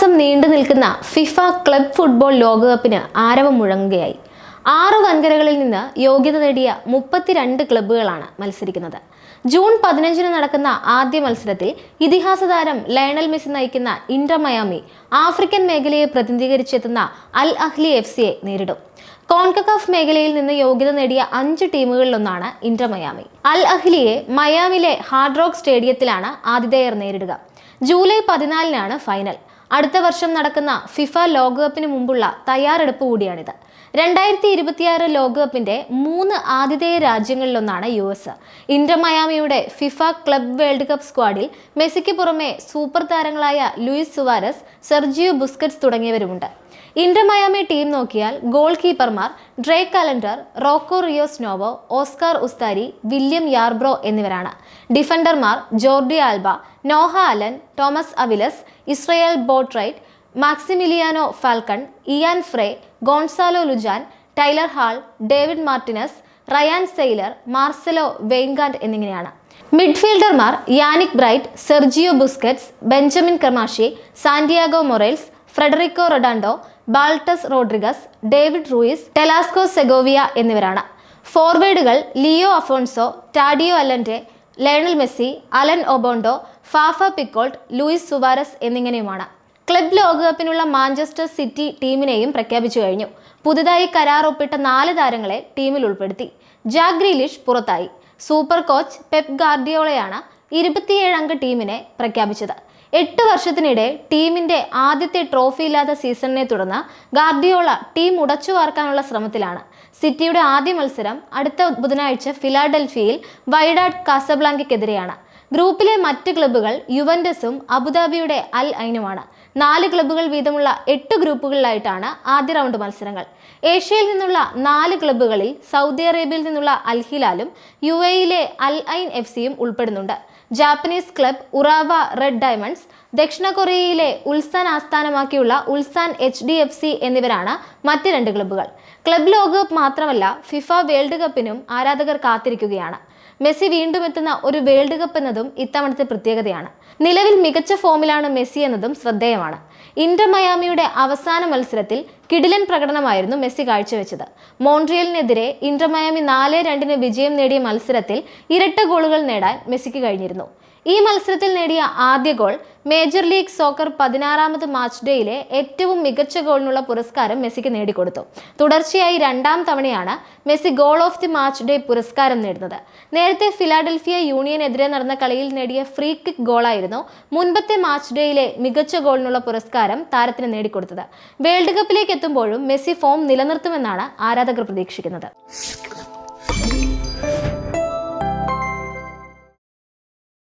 ദിവസം നീണ്ടു നിൽക്കുന്ന ഫിഫ ക്ലബ് ഫുട്ബോൾ ലോകകപ്പിന് ആരവം മുഴങ്ങുകയായി. 6 വൻകരകളിൽ നിന്ന് യോഗ്യത നേടിയ 32 ക്ലബ്ബുകളാണ് മത്സരിക്കുന്നത്. ജൂൺ 15 നടക്കുന്ന ആദ്യ മത്സരത്തിൽ ഇതിഹാസ താരം ലയണൽ മെസ്സി നയിക്കുന്ന ഇന്റർ മയാമി ആഫ്രിക്കൻ മേഖലയെ പ്രതിനിധീകരിച്ചെത്തുന്ന അൽ അഹ്ലി FC നേരിടും. കോൺകക്കാഫ് മേഖലയിൽ നിന്ന് യോഗ്യത നേടിയ 5 ടീമുകളിലൊന്നാണ് ഇന്റർ മയാമി. അൽ അഹ്ലിയെ മയാമിലെ ഹാർഡ് റോക്ക് സ്റ്റേഡിയത്തിലാണ് ആതിഥേയർ നേരിടുക. July 14 final. അടുത്ത വർഷം നടക്കുന്ന ഫിഫ ലോകകപ്പിന് മുമ്പുള്ള തയ്യാറെടുപ്പ് കൂടിയാണിത്. 2026 ലോകകപ്പിന്റെ 3 ആതിഥേയ രാജ്യങ്ങളിലൊന്നാണ് US. ഇന്റർ മയാമിയുടെ ഫിഫ ക്ലബ് വേൾഡ് കപ്പ് സ്ക്വാഡിൽ മെസ്സിക്ക് പുറമെ സൂപ്പർ താരങ്ങളായ ലൂയിസ് സുവാരസ്, സെർജിയോ ബുസ്കറ്റ്സ് തുടങ്ങിയവരുമുണ്ട്. ഇന്റർ മയാമി ടീം നോക്കിയാൽ ഗോൾ കീപ്പർമാർ Drake Callender, Rocco Rios Novo, Oscar Ustari, William Yarbrough എന്നിവരാണ്. ഡിഫൻഡർമാർ Jordi Alba, Noah Allen, Tomas Aviles, Israel Boatwright, Maximiliano Falcon, Ian Fray, Gonzalo Lujan, Tyler Hall, David Martinez, Ryan Sailor, Marcelo Weigandt എന്നിങ്ങനെയാണ്. മിഡ്ഫീൽഡർമാർ Yannick Bright, Sergio Busquets, Benjamin Cremaschi, Santiago Morales, Federico റൊഡാൻഡോ, Baltasar Rodriguez, David Ruiz, Telasco Segovia എന്നിവരാണ്. ഫോർവേഡുകൾ Leo Afonso, Tadeo Allende, Lionel Messi, Allen Obando, Fafa Picault, Luis Suarez എന്നിങ്ങനെയുമാണ്. Club ലോകകപ്പിനുള്ള Manchester City ടീമിനെയും പ്രഖ്യാപിച്ചു കഴിഞ്ഞു. പുതുതായി കരാർ ഒപ്പിട്ട 4 താരങ്ങളെ ടീമിൽ ഉൾപ്പെടുത്തി. ജാക്ക് ഗ്രീലിഷ് പുറത്തായി. സൂപ്പർ കോച്ച് പെപ് ഗാർഡിയോളയാണ് 27 അംഗ ടീമിനെ പ്രഖ്യാപിച്ചത്. 8 വർഷത്തിനിടെ ടീമിന്റെ ആദ്യത്തെ ട്രോഫി ഇല്ലാത്ത സീസണിനെ തുടർന്ന് ഗാർഡിയോള ടീം ഉടച്ചു വാർക്കാനുള്ള ശ്രമത്തിലാണ്. സിറ്റിയുടെ ആദ്യ മത്സരം അടുത്ത ബുധനാഴ്ച ഫിലാഡൽഫിയയിൽ വൈഡാഡ് കാസബ്ലാങ്കയ്ക്കെതിരെയാണ്. ഗ്രൂപ്പിലെ മറ്റ് ക്ലബ്ബുകൾ യുവന്റസും അബുദാബിയുടെ അൽ ഐനുമാണ്. 4 ക്ലബ്ബുകൾ വീതമുള്ള 8 ഗ്രൂപ്പുകളിലായിട്ടാണ് ആദ്യ റൗണ്ട് മത്സരങ്ങൾ. ഏഷ്യയിൽ നിന്നുള്ള 4 ക്ലബ്ബുകളിൽ സൗദി അറേബ്യയിൽ നിന്നുള്ള അൽ ഹിലാലും UAEയിലെ അൽ ഐൻ FCയും ഉൾപ്പെടുന്നുണ്ട്. ജാപ്പനീസ് ക്ലബ് ഉറാവ റെഡ് ഡയമണ്ട്സ്, ദക്ഷിണ കൊറിയയിലെ ഉൾസാൻ ആസ്ഥാനമാക്കിയുള്ള ഉൾസാൻ HDFC എന്നിവരാണ് മറ്റ് 2 ക്ലബ്ബുകൾ. ക്ലബ് ലോകകപ്പ് മാത്രമല്ല, ഫിഫ വേൾഡ് കപ്പിനും ആരാധകർ കാത്തിരിക്കുകയാണ്. മെസ്സി വീണ്ടും എത്തുന്ന ഒരു വേൾഡ് കപ്പ് എന്നതും ഇത്തവണത്തെ പ്രത്യേകതയാണ്. നിലവിൽ മികച്ച ഫോമിലാണ് മെസ്സി എന്നതും ശ്രദ്ധേയമാണ്. ഇന്റർ മയാമിയുടെ അവസാന മത്സരത്തിൽ കിടിലൻ പ്രകടനമായിരുന്നു മെസ്സി കാഴ്ചവെച്ചത്. മോൺട്രിയലിനെതിരെ ഇന്റർ മയാമി 4-2 വിജയം നേടിയ മത്സരത്തിൽ ഇരട്ട ഗോളുകൾ നേടാൻ മെസ്സിക്ക് കഴിഞ്ഞിരുന്നു. ഈ മത്സരത്തിൽ നേടിയ ആദ്യ ഗോൾ മേജർ ലീഗ് സോക്കർ 16ാമത് മാച്ച് ഡേയിലെ ഏറ്റവും മികച്ച ഗോളിനുള്ള പുരസ്കാരം മെസ്സിക്ക് നേടിക്കൊടുത്തു. തുടർച്ചയായി 2ാം തവണയാണ് Messi goal of the match day പുരസ്കാരം നേടുന്നത്. നേരത്തെ ഫിലാഡൽഫിയ യൂണിയനെതിരെ നടന്ന കളിയിൽ നേടിയ ഫ്രീ കിക്ക് ഗോളായിരുന്നു മുൻപത്തെ മാച്ച് ഡേയിലെ മികച്ച ഗോളിനുള്ള പുരസ്കാരം താരത്തിന് നേടിക്കൊടുത്തത്. വേൾഡ് കപ്പിലേക്ക് എത്തുമ്പോഴും മെസ്സി ഫോം നിലനിർത്തുമെന്നാണ് ആരാധകർ പ്രതീക്ഷിക്കുന്നത്.